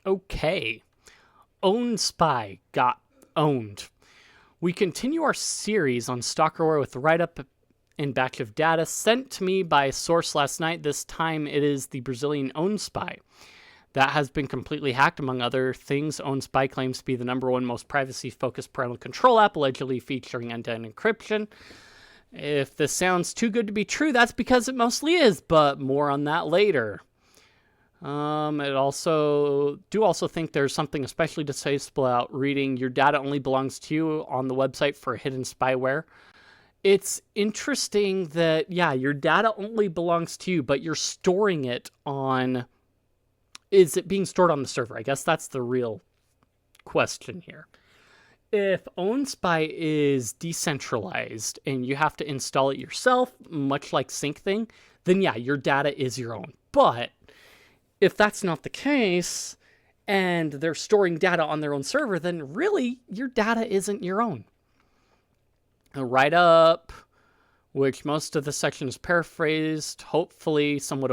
Okay. OwnSpy got owned. We continue our series on Stalkerware with write-up and batch of data sent to me by a source last night. This time it is the Brazilian OwnSpy. That has been completely hacked, among other things. OwnSpy claims to be the #1 most privacy-focused parental control app, allegedly featuring end-to-end encryption. If this sounds too good to be true, that's because it mostly is, but more on that later. It also think there's something especially distasteful about reading your data only belongs to you on the website for hidden spyware. It's interesting that, yeah, your data only belongs to you, but you're storing it on... Is it being stored on the server? I guess that's the real question here. If OwnSpy is decentralized and you have to install it yourself, much like SyncThing, then yeah, your data is your own. But if that's not the case, and they're storing data on their own server, then really, your data isn't your own. A write-up, which most of the section is paraphrased, hopefully somewhat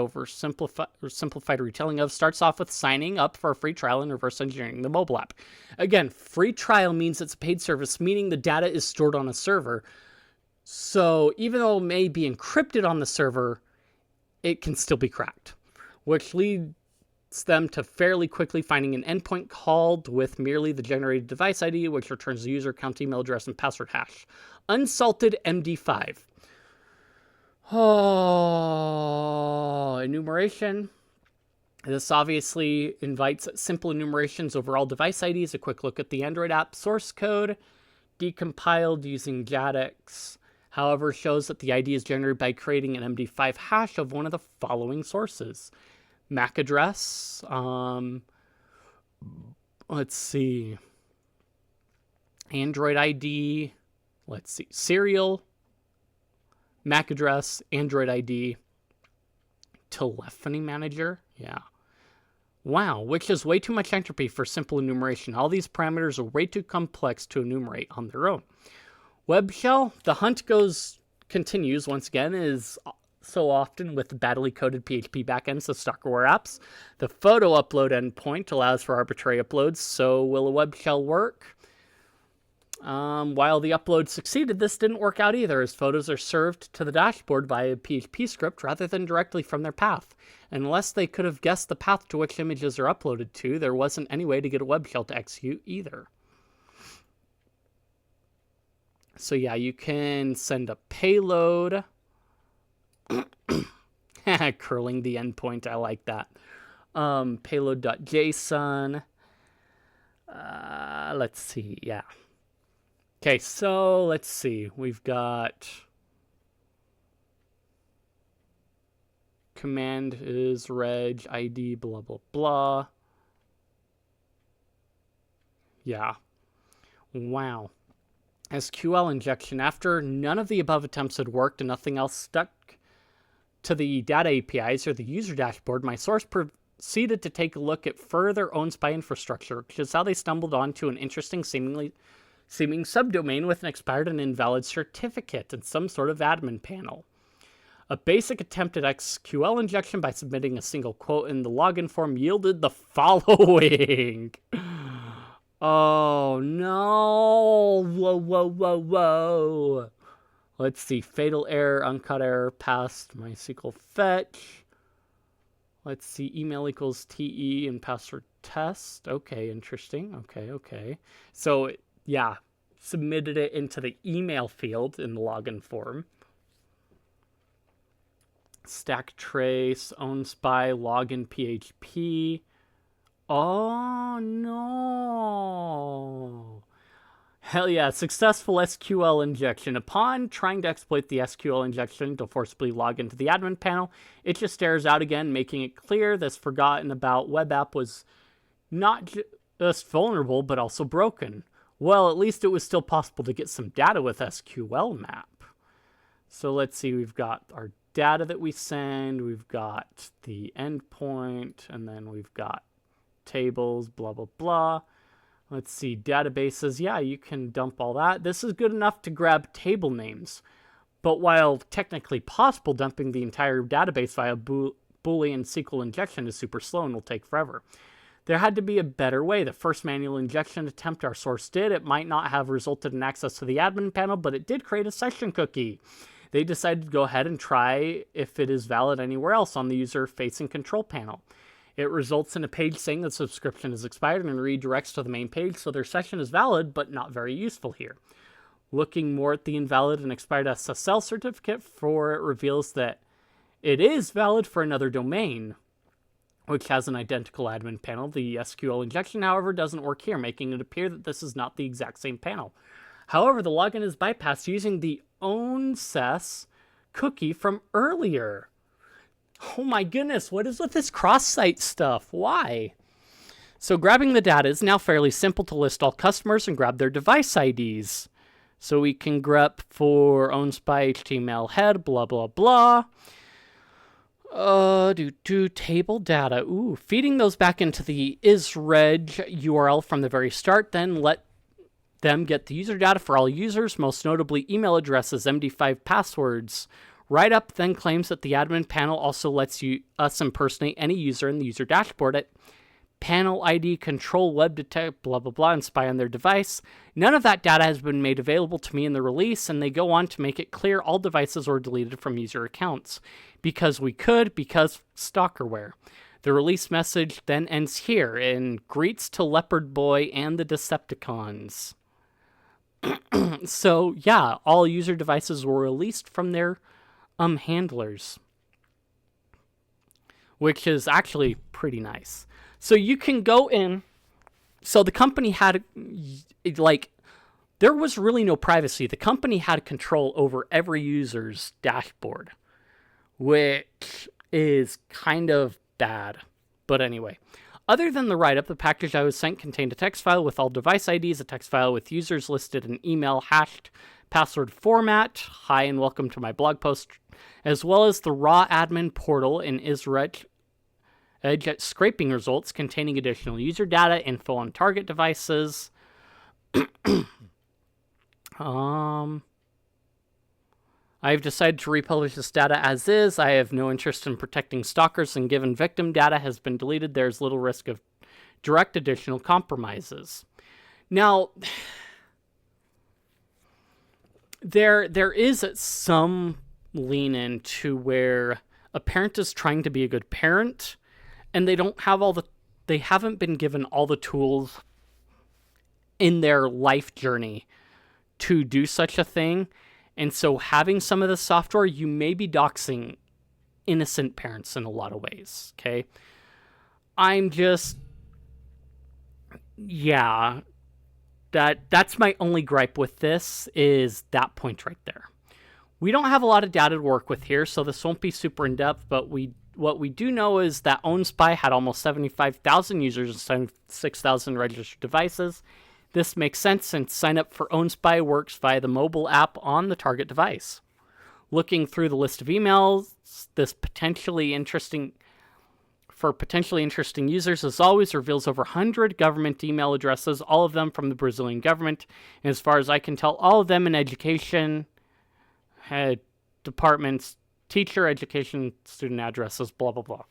simplified retelling of, starts off with signing up for a free trial and reverse engineering the mobile app. Again, free trial means it's a paid service, meaning the data is stored on a server. So even though it may be encrypted on the server, it can still be cracked, which leads them to fairly quickly finding an endpoint called with merely the generated device ID, which returns the user account, email address, and password hash. Unsalted MD5. Oh, enumeration. This obviously invites simple enumerations over all device IDs. A quick look at the Android app source code, decompiled using JADX. However, shows that the ID is generated by creating an MD5 hash of one of the following sources. MAC address. Let's see. Android ID. Let's see. Serial. MAC address, Android ID, telephony manager. Yeah. Wow, which is way too much entropy for simple enumeration. All these parameters are way too complex to enumerate on their own. Web shell, the hunt continues once again, is so often with the badly coded PHP backends of Stalkerware apps. The photo upload endpoint allows for arbitrary uploads, so will a web shell work? While the upload succeeded, this didn't work out either, as photos are served to the dashboard via a PHP script rather than directly from their path. Unless they could have guessed the path to which images are uploaded to, there wasn't any way to get a web shell to execute either. So yeah, you can send a payload. Curling the endpoint, I like that. Payload.json. Let's see, yeah. Okay, so let's see. We've got command is reg ID blah blah blah. Yeah. Wow. SQL injection. After none of the above attempts had worked and nothing else stuck to the data APIs or the user dashboard, my source proceeded to take a look at further OwnSpy infrastructure, which is how they stumbled onto an interesting seeming subdomain with an expired and invalid certificate and some sort of admin panel. A basic attempt at SQL injection by submitting a single quote in the login form yielded the following. Oh no! Whoa. Let's see. Fatal error, uncut error, passed MySQL fetch. Let's see. Email equals TE and password test. Okay, interesting. Okay. So... yeah, submitted it into the email field in the login form. Stack trace, OwnSpy, login PHP. Oh no. Hell yeah, successful SQL injection. Upon trying to exploit the SQL injection to forcibly log into the admin panel, it just stares out again, making it clear this forgotten about web app was not just vulnerable, but also broken. Well, at least it was still possible to get some data with SQL map. So let's see, we've got our data that we send, we've got the endpoint, and then we've got tables, blah, blah, blah. Let's see, databases. Yeah, you can dump all that. This is good enough to grab table names. But while technically possible, dumping the entire database via Boolean SQL injection is super slow and will take forever. There had to be a better way. The first manual injection attempt our source did, it might not have resulted in access to the admin panel, but it did create a session cookie. They decided to go ahead and try if it is valid anywhere else on the user-facing control panel. It results in a page saying the subscription is expired and redirects to the main page, so their session is valid, but not very useful here. Looking more at the invalid and expired SSL certificate for it reveals that it is valid for another domain, which has an identical admin panel. The SQL injection, however, doesn't work here, making it appear that this is not the exact same panel. However, the login is bypassed using the OwnSpy cookie from earlier. Oh my goodness, what is with this cross-site stuff? Why? So grabbing the data is now fairly simple to list all customers and grab their device IDs. So we can grep for OwnSpy HTML head, blah, blah, blah. Table data. Ooh, feeding those back into the isreg URL from the very start, then let them get the user data for all users, most notably email addresses, MD5 passwords. Write-up then claims that the admin panel also lets us impersonate any user in the user dashboard at panel ID, control, web detect, blah, blah, blah, and spy on their device. None of that data has been made available to me in the release, and they go on to make it clear all devices were deleted from user accounts. Because Stalkerware. The release message then ends here in greets to Leopard Boy and the Decepticons. So, yeah, all user devices were released from their handlers, which is actually pretty nice. So you can go in. So the company had, there was really no privacy. The company had control over every user's dashboard, which is kind of bad. But anyway, other than the write-up, the package I was sent contained a text file with all device IDs, a text file with users listed in email hashed password format, hi and welcome to my blog post, as well as the raw admin portal in isreg scraping results containing additional user data, info on target devices. I've decided to republish this data as is. I have no interest in protecting stalkers, and given victim data has been deleted, there's little risk of direct additional compromises. Now, there is some lean into where a parent is trying to be a good parent, and they haven't been given all the tools in their life journey to do such a thing. And so having some of the software, you may be doxing innocent parents in a lot of ways, okay? That's my only gripe with this, is that point right there. We don't have a lot of data to work with here, so this won't be super in-depth, but what we do know is that OwnSpy had almost 75,000 users and 76,000 registered devices. This makes sense since sign up for OwnSpy works via the mobile app on the target device. Looking through the list of emails, this potentially interesting users, as always, reveals over 100 government email addresses, all of them from the Brazilian government. And as far as I can tell, all of them in education, departments, teacher, education, student addresses, blah, blah, blah.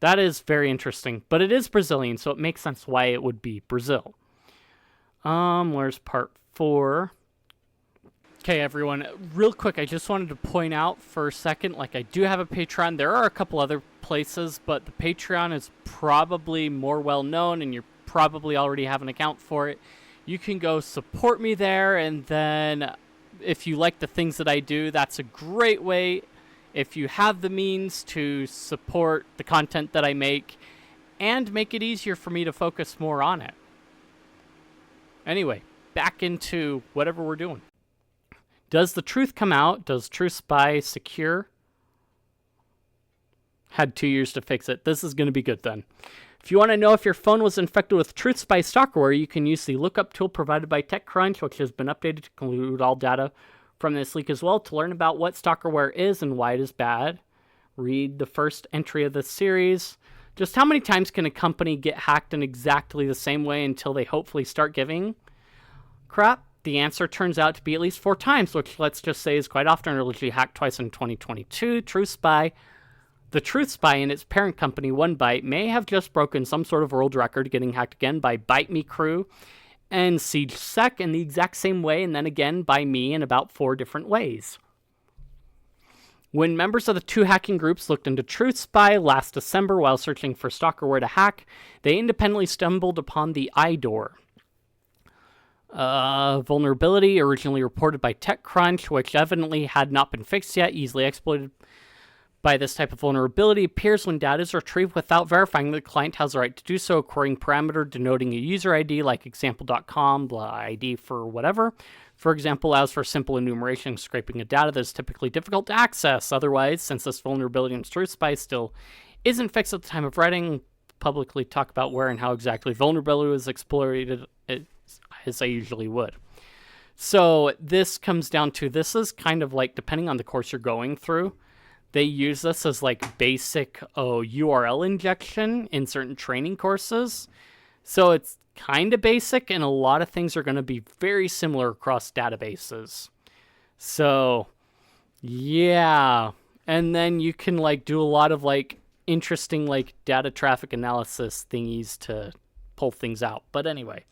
That is very interesting, but it is Brazilian, so it makes sense why it would be Brazil. Where's part 4? Okay, everyone, real quick, I just wanted to point out for a second, I do have a Patreon. There are a couple other places, but the Patreon is probably more well-known, and you probably already have an account for it. You can go support me there, and then if you like the things that I do, that's a great way, if you have the means, to support the content that I make and make it easier for me to focus more on it. Anyway, back into whatever we're doing. Does the truth come out? Does TruthSpy secure? Had 2 years to fix it. This is going to be good then. If you want to know if your phone was infected with TruthSpy Stalkerware, you can use the lookup tool provided by TechCrunch, which has been updated to include all data from this leak as well. To learn about what Stalkerware is and why it is bad, read the first entry of this series. Just how many times can a company get hacked in exactly the same way until they hopefully start giving crap? The answer turns out to be at least 4 times, which let's just say is quite often. Originally hacked twice in 2022. TruthSpy The TruthSpy and its parent company, OneByte, may have just broken some sort of world record, getting hacked again by Bite Me Crew and SiegeSec in the exact same way, and then again by me in about 4 different ways. When members of the 2 hacking groups looked into TruthSpy last December while searching for Stalkerware to hack, they independently stumbled upon the iDoor vulnerability originally reported by TechCrunch, which evidently had not been fixed yet. Easily exploited by this type of vulnerability appears when data is retrieved without verifying that the client has the right to do so. A querying parameter denoting a user ID like example.com, blah ID for whatever. For example, allows for simple enumeration, scraping of data that is typically difficult to access. Otherwise, since this vulnerability in TruthSpy still isn't fixed at the time of writing, publicly talk about where and how exactly vulnerability was exploited as I usually would. So this comes down to, this is kind of like, depending on the course you're going through, they use this as like basic URL injection in certain training courses. So it's kind of basic, and a lot of things are going to be very similar across databases. So yeah, and then you can like do a lot of like interesting like data traffic analysis thingies to pull things out. But anyway,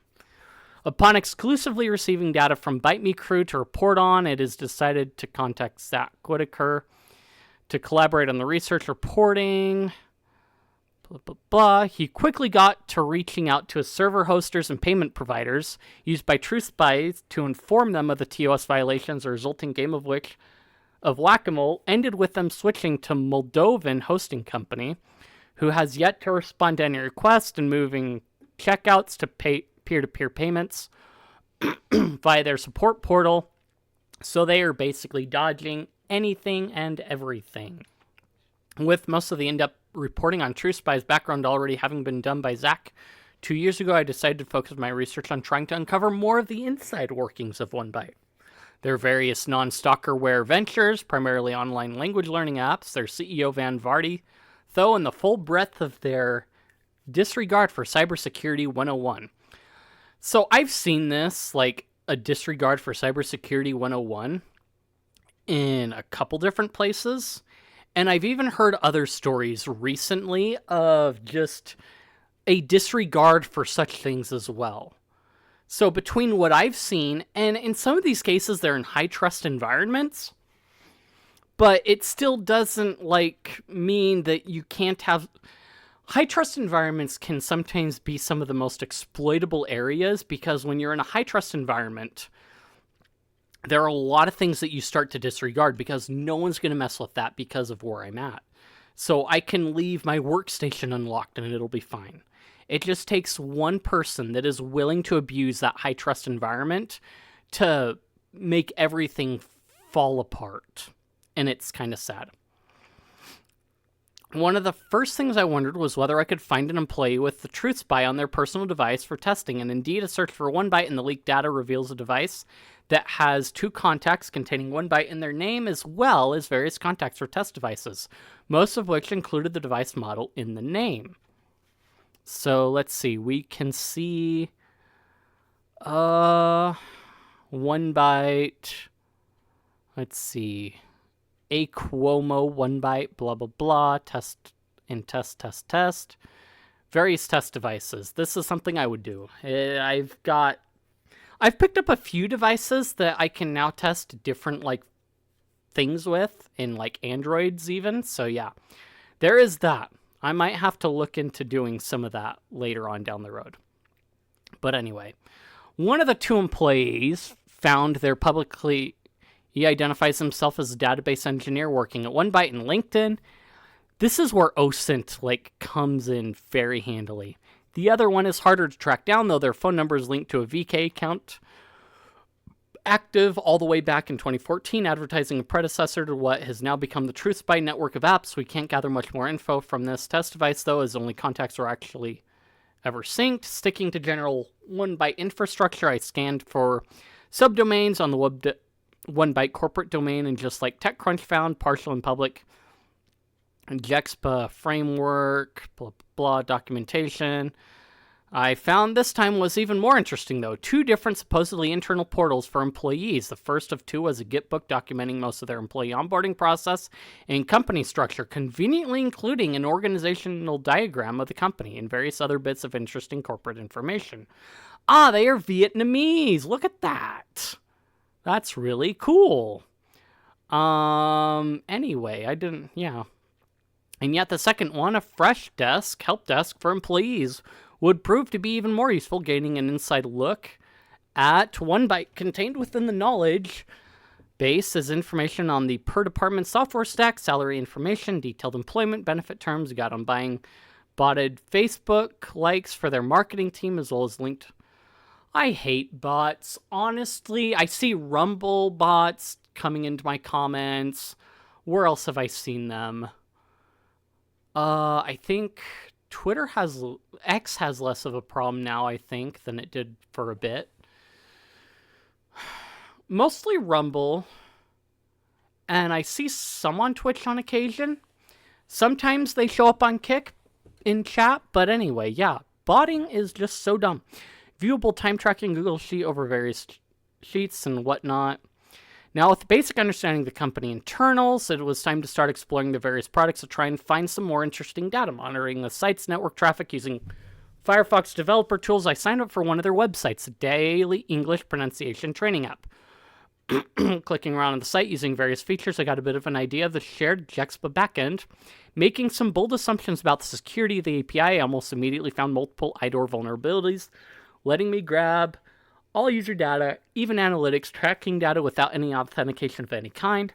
upon exclusively receiving data from Bite Me Crew to report on, it is decided to contact Zach Whitaker to collaborate on the research reporting, blah, blah, blah. He quickly got to reaching out to his server hosters and payment providers used by TruthSpy to inform them of the TOS violations. The resulting game of whack-a-mole ended with them switching to Moldovan hosting company, who has yet to respond to any request, and moving checkouts to peer-to-peer payments via their support portal. So they are basically dodging anything and everything. With most of the in-depth reporting on TruthSpy's background already having been done by Zach 2 years ago, I decided to focus my research on trying to uncover more of the inside workings of OneByte. Their various non-Stalkerware ventures, primarily online language learning apps, their CEO Van Vardy, though, and the full breadth of their disregard for cybersecurity 101. So I've seen this, like a disregard for cybersecurity 101, in a couple different places. And I've even heard other stories recently of just a disregard for such things as well. So between what I've seen, and in some of these cases they're in high trust environments, but it still doesn't like mean that you can't have... High trust environments can sometimes be some of the most exploitable areas, because when you're in a high trust environment, there are a lot of things that you start to disregard because no one's going to mess with that because of where I'm at. So I can leave my workstation unlocked and it'll be fine. It just takes one person that is willing to abuse that high trust environment to make everything fall apart. And it's kind of sad. One of the first things I wondered was whether I could find an employee with the TruthSpy on their personal device for testing, and indeed a search for OneByte in the leaked data reveals a device that has 2 contacts containing OneByte in their name, as well as various contacts for test devices, most of which included the device model in the name. So let's see, we can see OneByte, let's see, a Cuomo, OneByte, blah, blah, blah, test, various test devices. This is something I would do. I've picked up a few devices that I can now test different, like, things with, in, like, Androids even. So, yeah, there is that. I might have to look into doing some of that later on down the road. But anyway, one of the 2 employees found their publicly... He identifies himself as a database engineer working at OneByte and LinkedIn. This is where OSINT, like, comes in very handily. The other one is harder to track down, though their phone number is linked to a VK account active all the way back in 2014, advertising a predecessor to what has now become the TruthSpy network of apps. We can't gather much more info from this test device, though, as only contacts were actually ever synced. Sticking to general OneByte infrastructure, I scanned for subdomains on the OneByte corporate domain, and just like TechCrunch found, partial and public, and Jexpa framework, blah, blah, blah, documentation. I found this time was even more interesting, though. 2 different supposedly internal portals for employees. The first of 2 was a Git book documenting most of their employee onboarding process and company structure, conveniently including an organizational diagram of the company and various other bits of interesting corporate information. Ah, they are Vietnamese. Look at that. That's really cool. Anyway, And yet the second one, a fresh desk, help desk for employees, would prove to be even more useful, gaining an inside look at 1 byte contained within the knowledge base is information on the per department software stack, salary information, detailed employment benefit terms, guide on buying botted Facebook likes for their marketing team, as well as linked. I hate bots. Honestly, I see Rumble bots coming into my comments. Where else have I seen them? I think X has less of a problem now, I think, than it did for a bit. Mostly Rumble. And I see some on Twitch on occasion. Sometimes they show up on Kick in chat. But anyway, yeah. Botting is just so dumb. Viewable time tracking Google Sheet over various sheets and whatnot. Now, with the basic understanding of the company internals, it was time to start exploring the various products to try and find some more interesting data. Monitoring the site's network traffic using Firefox developer tools, I signed up for one of their websites, a daily English pronunciation training app. Clicking around on the site using various features, I got a bit of an idea of the shared Jexpa backend. Making some bold assumptions about the security of the API, I almost immediately found multiple IDOR vulnerabilities, letting me grab all user data, even analytics, tracking data without any authentication of any kind,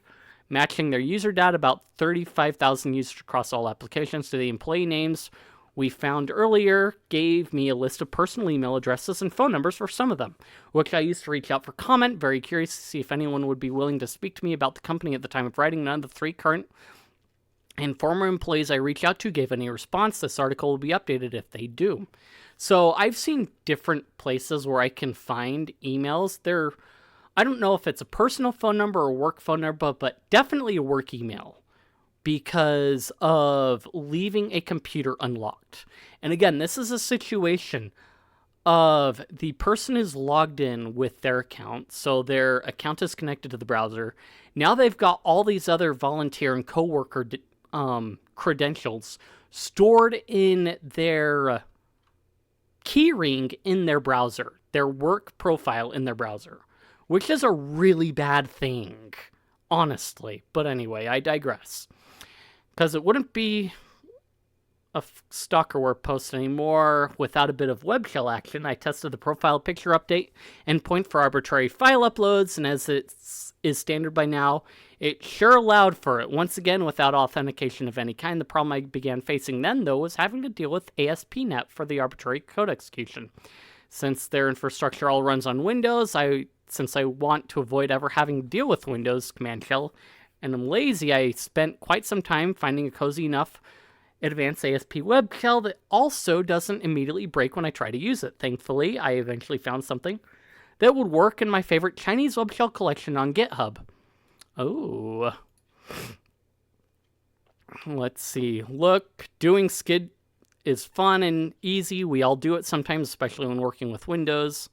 matching their user data, about 35,000 users across all applications, to the employee names we found earlier, gave me a list of personal email addresses and phone numbers for some of them, which I used to reach out for comment. Very curious to see if anyone would be willing to speak to me about the company at the time of writing. None of the 3 current and former employees I reached out to gave any response. This article will be updated if they do. So I've seen different places where I can find emails. I don't know if it's a personal phone number or a work phone number, but definitely a work email because of leaving a computer unlocked. And again, this is a situation of the person is logged in with their account, so their account is connected to the browser. Now they've got all these other volunteer and coworker credentials stored in their keyring in their browser, their work profile in their browser, which is a really bad thing, honestly. But anyway, I digress. Because it wouldn't be a Stalkerware post anymore without a bit of web shell action. I tested the profile picture update endpoint for arbitrary file uploads, and as it is standard by now, it sure allowed for it. Once again, without authentication of any kind. The problem I began facing then, though, was having to deal with ASP.NET for the arbitrary code execution. Since their infrastructure all runs on Windows, since I want to avoid ever having to deal with Windows command shell, and I'm lazy, I spent quite some time finding a cozy enough advanced ASP web shell that also doesn't immediately break when I try to use it. Thankfully, I eventually found something that would work in my favorite Chinese web shell collection on GitHub. Oh. Let's see. Look, doing skid is fun and easy. We all do it sometimes, especially when working with Windows.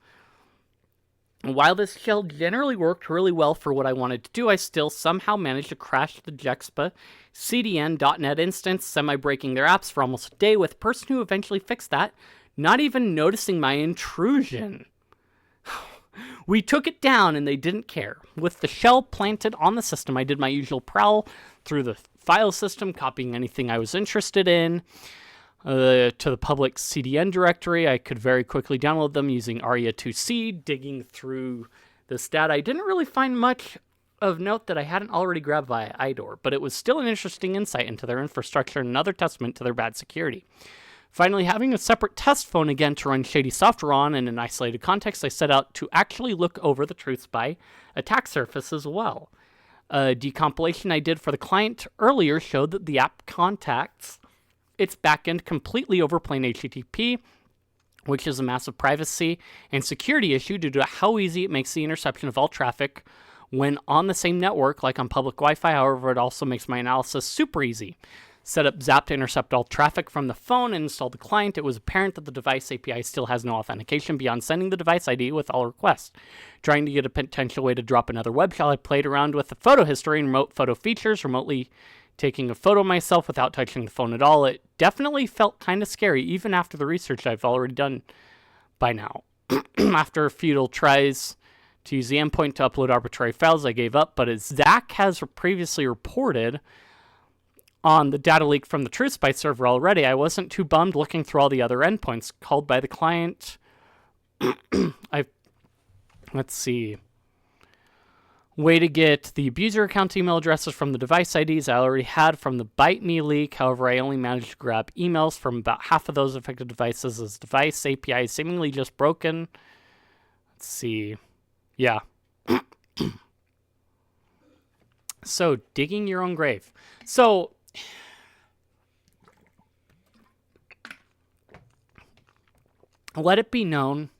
And while this shell generally worked really well for what I wanted to do, I still somehow managed to crash the Jexpa CDN.NET instance, semi-breaking their apps for almost a day, with a person who eventually fixed that not even noticing my intrusion. We took it down and they didn't care. With the shell planted on the system, I did my usual prowl through the file system, copying anything I was interested in to the public CDN directory. I could very quickly download them using ARIA2C, digging through this data. I didn't really find much of note that I hadn't already grabbed via IDOR, but it was still an interesting insight into their infrastructure and another testament to their bad security. Finally, having a separate test phone again to run shady software on in an isolated context, I set out to actually look over the TruthSpy attack surface as well. A decompilation I did for the client earlier showed that the app contacts its backend completely over plain HTTP, which is a massive privacy and security issue due to how easy it makes the interception of all traffic when on the same network, like on public Wi-Fi. However, it also makes my analysis super easy. set up Zap to intercept all traffic from the phone and install the client. It was apparent that the device API still has no authentication beyond sending the device ID with all requests. Trying to get a potential way to drop another web shell, I played around with the photo history and remote photo features, remotely taking a photo of myself without touching the phone at all. It definitely felt kind of scary, even after the research I've already done by now. After futile tries to use the endpoint to upload arbitrary files, I gave up, but as Zach has previously reported on the data leak from the TruthSpy server already, I wasn't too bummed looking through all the other endpoints called by the client. Let's see. Way to get the abuser account email addresses from the device IDs I already had from the Bite Me leak. However, I only managed to grab emails from about half of those affected devices as device API is seemingly just broken. Let's see. Yeah. So, digging your own grave. So, let it be known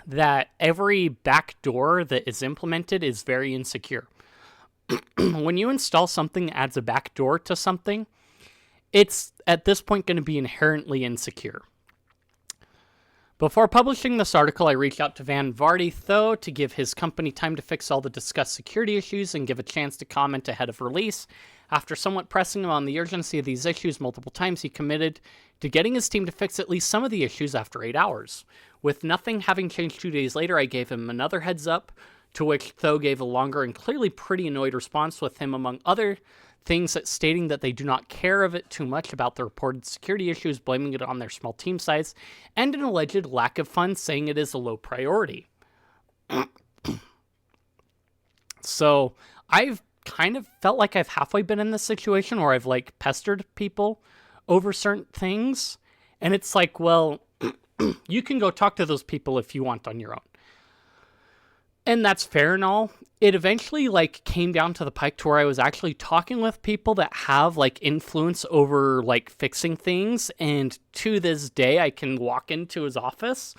that every backdoor that is implemented is very insecure. When you install something that adds a backdoor to something, it's at this point going to be inherently insecure. Before publishing this article, I reached out to Van Vardy, though, to give his company time to fix all the discussed security issues and give a chance to comment ahead of release. After somewhat pressing him on the urgency of these issues multiple times, he committed to getting his team to fix at least some of the issues after 8 hours. With nothing having changed 2 days later, I gave him another heads up, to which Tho gave a longer and clearly pretty annoyed response, with him, among other things, stating that they do not care of it too much about the reported security issues, blaming it on their small team size, and an alleged lack of funds, saying it is a low priority. So, I've kind of felt like I've halfway been in this situation where I've, like, pestered people over certain things, and it's like, well, you can go talk to those people if you want on your own. And that's fair and all. It eventually, like, came down to the pike to where I was actually talking with people that have, like, influence over, like, fixing things. And to this day, I can walk into his office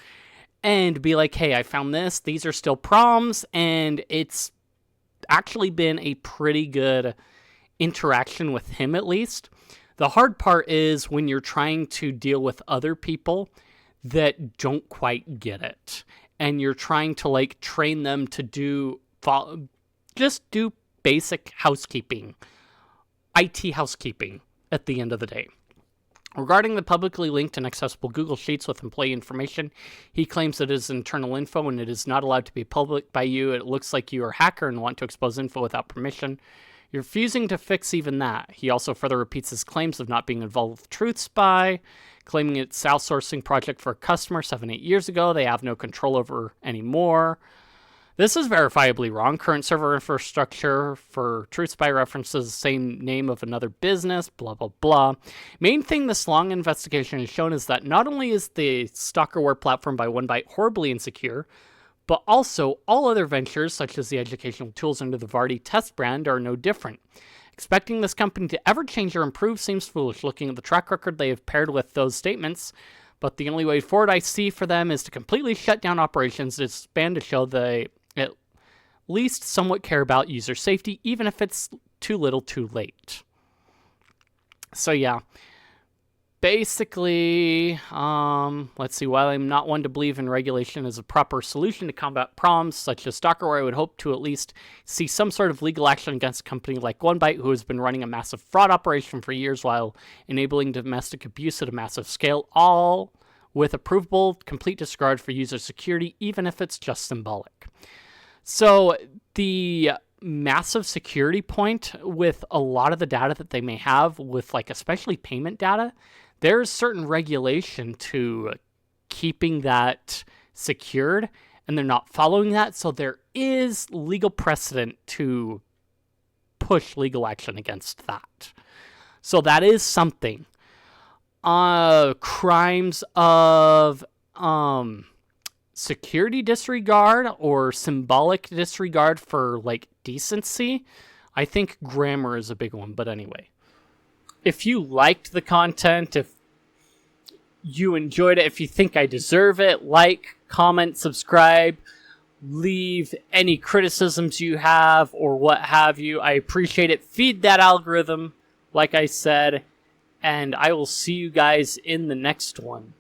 and be like, hey, I found this. These are still problems. And it's actually been a pretty good interaction with him, at least. The hard part is when you're trying to deal with other people that don't quite get it. And you're trying to, like, train them to just do basic housekeeping, IT housekeeping at the end of the day. Regarding the publicly linked and accessible Google Sheets with employee information, he claims it is internal info and it is not allowed to be public by you. It looks like you are a hacker and want to expose info without permission. You're refusing to fix even that. He also further repeats his claims of not being involved with TruthSpy, claiming it's outsourcing project for a customer 7-8 years ago they have no control over anymore. This is verifiably wrong. Current server infrastructure for TruthSpy references the same name of another business, blah, blah, blah. Main thing this long investigation has shown is that not only is the Stalkerware platform by OneByte horribly insecure, but also all other ventures, such as the educational tools under the Vardy test brand, are no different. Expecting this company to ever change or improve seems foolish, looking at the track record they have paired with those statements, but the only way forward I see for them is to completely shut down operations and expand to show they at least somewhat care about user safety, even if it's too little too late. So yeah, basically, let's see, while I'm not one to believe in regulation as a proper solution to combat problems such as Stalkerware, I would hope to at least see some sort of legal action against a company like OneByte, who has been running a massive fraud operation for years while enabling domestic abuse at a massive scale, all with a provable, complete disregard for user security, even if it's just symbolic. So the massive security point with a lot of the data that they may have with, like, especially payment data, there's certain regulation to keeping that secured, and they're not following that. So there is legal precedent to push legal action against that. So that is something. Crimes of security disregard or symbolic disregard for, like, decency, I think grammar is a big one. But anyway, if you liked the content, if you enjoyed it, if you think I deserve it, like, comment, subscribe, leave any criticisms you have or what have you. I appreciate it. Feed that algorithm, like I said, and I will see you guys in the next one.